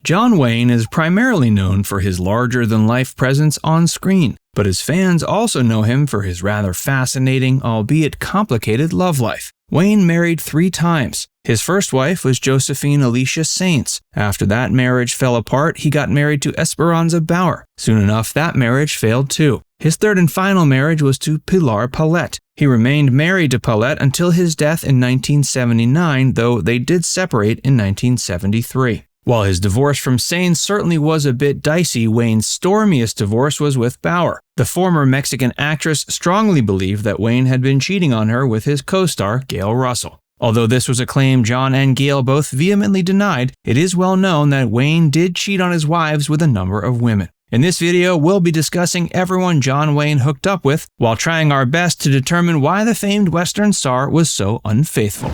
John Wayne is primarily known for his larger-than-life presence on screen, but his fans also know him for his rather fascinating, albeit complicated, love life. Wayne married 3 times. His first wife was Josephine Alicia Saenz. After that marriage fell apart, he got married to Esperanza Bauer. Soon enough, that marriage failed too. His third and final marriage was to Pilar Palette. He remained married to Palette until his death in 1979, though they did separate in 1973. While his divorce from Saenz certainly was a bit dicey, Wayne's stormiest divorce was with Bauer. The former Mexican actress strongly believed that Wayne had been cheating on her with his co-star, Gail Russell. Although this was a claim John and Gail both vehemently denied, it is well known that Wayne did cheat on his wives with a number of women. In this video, we'll be discussing everyone John Wayne hooked up with, while trying our best to determine why the famed Western star was so unfaithful.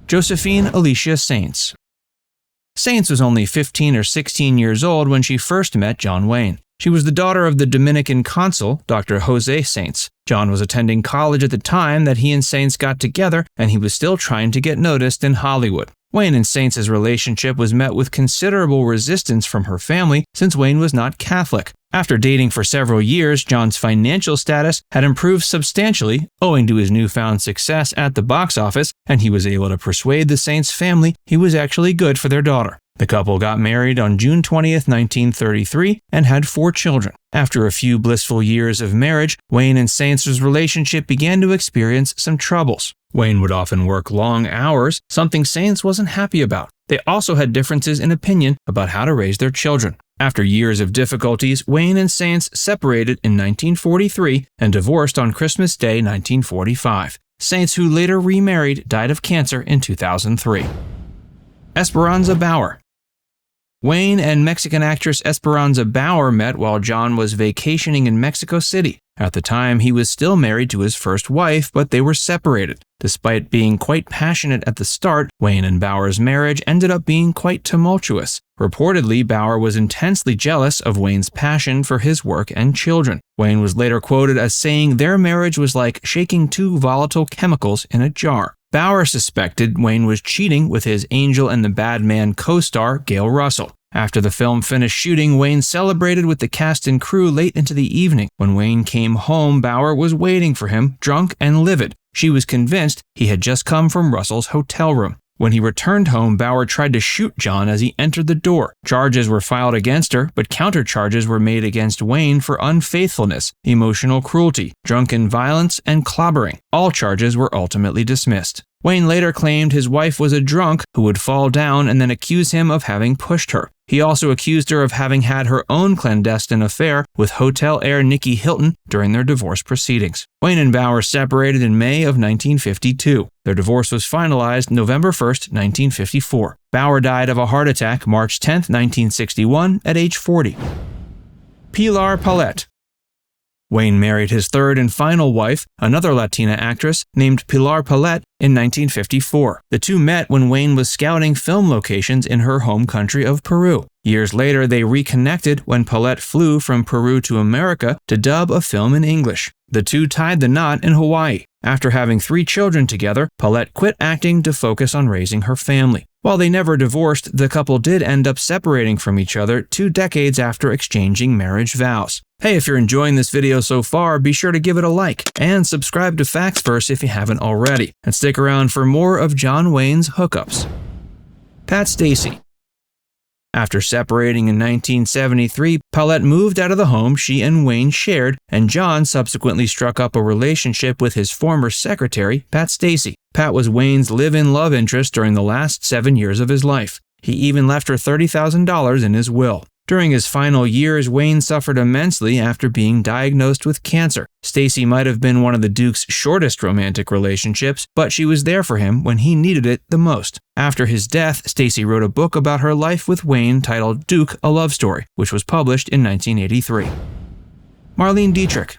Josephine Alicia Saenz. Saenz was only 15 or 16 years old when she first met John Wayne. She was the daughter of the Dominican consul, Dr. Jose Saenz. John was attending college at the time that he and Saenz got together, and he was still trying to get noticed in Hollywood. Wayne and Saentz's relationship was met with considerable resistance from her family, since Wayne was not Catholic. After dating for several years, John's financial status had improved substantially owing to his newfound success at the box office, and he was able to persuade the Saenz family he was actually good for their daughter. The couple got married on June 20th, 1933, and had 4 children. After a few blissful years of marriage, Wayne and Saentz's relationship began to experience some troubles. Wayne would often work long hours, something Saenz wasn't happy about. They also had differences in opinion about how to raise their children. After years of difficulties, Wayne and Saenz separated in 1943 and divorced on Christmas Day 1945. Saenz, who later remarried, died of cancer in 2003. Esperanza Bauer. Wayne and Mexican actress Esperanza Bauer met while John was vacationing in Mexico City. At the time, he was still married to his first wife, but they were separated. Despite being quite passionate at the start, Wayne and Bauer's marriage ended up being quite tumultuous. Reportedly, Bauer was intensely jealous of Wayne's passion for his work and children. Wayne was later quoted as saying their marriage was like shaking 2 volatile chemicals in a jar. Bauer suspected Wayne was cheating with his Angel and the Bad Man co-star, Gail Russell. After the film finished shooting, Wayne celebrated with the cast and crew late into the evening. When Wayne came home, Bauer was waiting for him, drunk and livid. She was convinced he had just come from Russell's hotel room. When he returned home, Bauer tried to shoot John as he entered the door. Charges were filed against her, but countercharges were made against Wayne for unfaithfulness, emotional cruelty, drunken violence, and clobbering. All charges were ultimately dismissed. Wayne later claimed his wife was a drunk who would fall down and then accuse him of having pushed her. He also accused her of having had her own clandestine affair with hotel heir Nicky Hilton during their divorce proceedings. Wayne and Bauer separated in May of 1952. Their divorce was finalized November 1st, 1954. Bauer died of a heart attack March 10, 1961, at age 40. Pilar Palette. Wayne married his third and final wife, another Latina actress named Pilar Palette, in 1954. The two met when Wayne was scouting film locations in her home country of Peru. Years later, they reconnected when Palette flew from Peru to America to dub a film in English. The two tied the knot in Hawaii. After having 3 children together, Palette quit acting to focus on raising her family. While they never divorced, the couple did end up separating from each other 2 decades after exchanging marriage vows. Hey, if you're enjoying this video so far, be sure to give it a like and subscribe to Factsverse if you haven't already, and stick around for more of John Wayne's hookups. Pat Stacy. After separating in 1973, Palette moved out of the home she and Wayne shared, and John subsequently struck up a relationship with his former secretary, Pat Stacy. Pat was Wayne's live-in love interest during the last 7 years of his life. He even left her $30,000 in his will. During his final years, Wayne suffered immensely after being diagnosed with cancer. Stacy might have been one of the Duke's shortest romantic relationships, but she was there for him when he needed it the most. After his death, Stacy wrote a book about her life with Wayne titled Duke: A Love Story, which was published in 1983. Marlene Dietrich.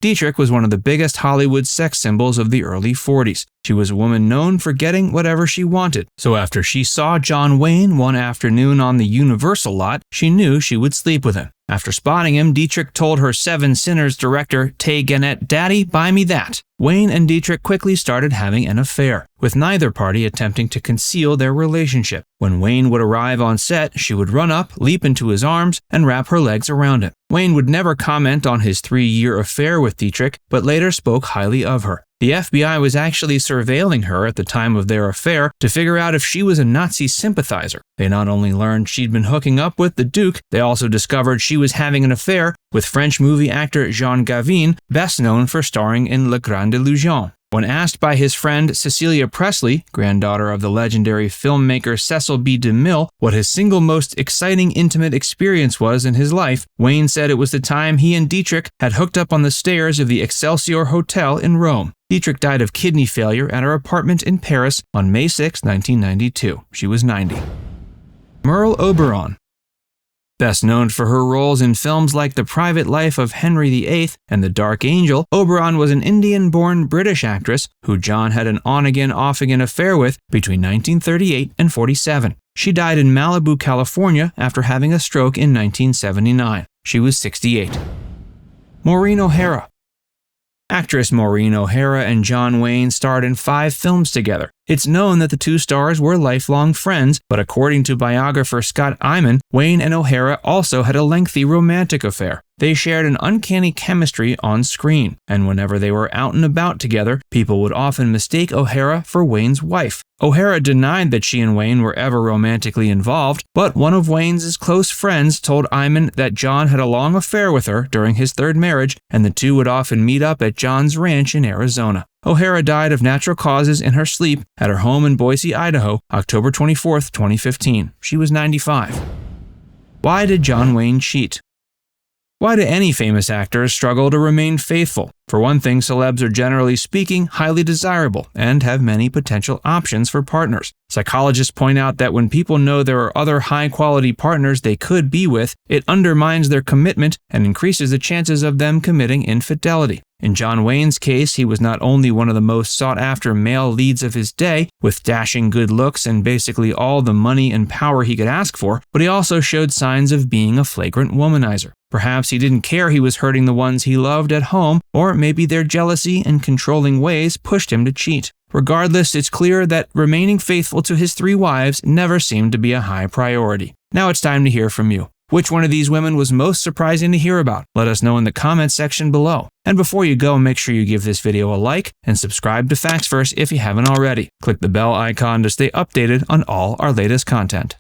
Dietrich was one of the biggest Hollywood sex symbols of the early 40s. She was a woman known for getting whatever she wanted, so after she saw John Wayne one afternoon on the Universal lot, she knew she would sleep with him. After spotting him, Dietrich told her Seven Sinners director Tay Gannett, "Daddy, buy me that." Wayne and Dietrich quickly started having an affair, with neither party attempting to conceal their relationship. When Wayne would arrive on set, she would run up, leap into his arms, and wrap her legs around him. Wayne would never comment on his 3-year affair with Dietrich, but later spoke highly of her. The FBI was actually surveilling her at the time of their affair to figure out if she was a Nazi sympathizer. They not only learned she'd been hooking up with the Duke, they also discovered she was having an affair with French movie actor Jean Gabin, best known for starring in Le Grand Illusion. When asked by his friend Cecilia Presley, granddaughter of the legendary filmmaker Cecil B. DeMille, what his single most exciting intimate experience was in his life, Wayne said it was the time he and Dietrich had hooked up on the stairs of the Excelsior Hotel in Rome. Dietrich died of kidney failure at her apartment in Paris on May 6, 1992. She was 90. Merle Oberon. Best known for her roles in films like The Private Life of Henry VIII and The Dark Angel, Oberon was an Indian-born British actress who John had an on-again, off-again affair with between 1938 and 47. She died in Malibu, California after having a stroke in 1979. She was 68. Maureen O'Hara. Actress Maureen O'Hara and John Wayne starred in 5 films together. It's known that the two stars were lifelong friends, but according to biographer Scott Eyman, Wayne and O'Hara also had a lengthy romantic affair. They shared an uncanny chemistry on screen, and whenever they were out and about together, people would often mistake O'Hara for Wayne's wife. O'Hara denied that she and Wayne were ever romantically involved, but one of Wayne's close friends told Eyman that John had a long affair with her during his 3rd marriage, and the two would often meet up at John's ranch in Arizona. O'Hara died of natural causes in her sleep at her home in Boise, Idaho, October 24, 2015. She was 95. Why did John Wayne cheat? Why do any famous actors struggle to remain faithful? For one thing, celebs are generally speaking highly desirable and have many potential options for partners. Psychologists point out that when people know there are other high-quality partners they could be with, it undermines their commitment and increases the chances of them committing infidelity. In John Wayne's case, he was not only one of the most sought-after male leads of his day, with dashing good looks and basically all the money and power he could ask for, but he also showed signs of being a flagrant womanizer. Perhaps he didn't care he was hurting the ones he loved at home, or maybe their jealousy and controlling ways pushed him to cheat. Regardless, it's clear that remaining faithful to his 3 wives never seemed to be a high priority. Now it's time to hear from you. Which one of these women was most surprising to hear about? Let us know in the comments section below. And before you go, make sure you give this video a like and subscribe to Facts First if you haven't already. Click the bell icon to stay updated on all our latest content.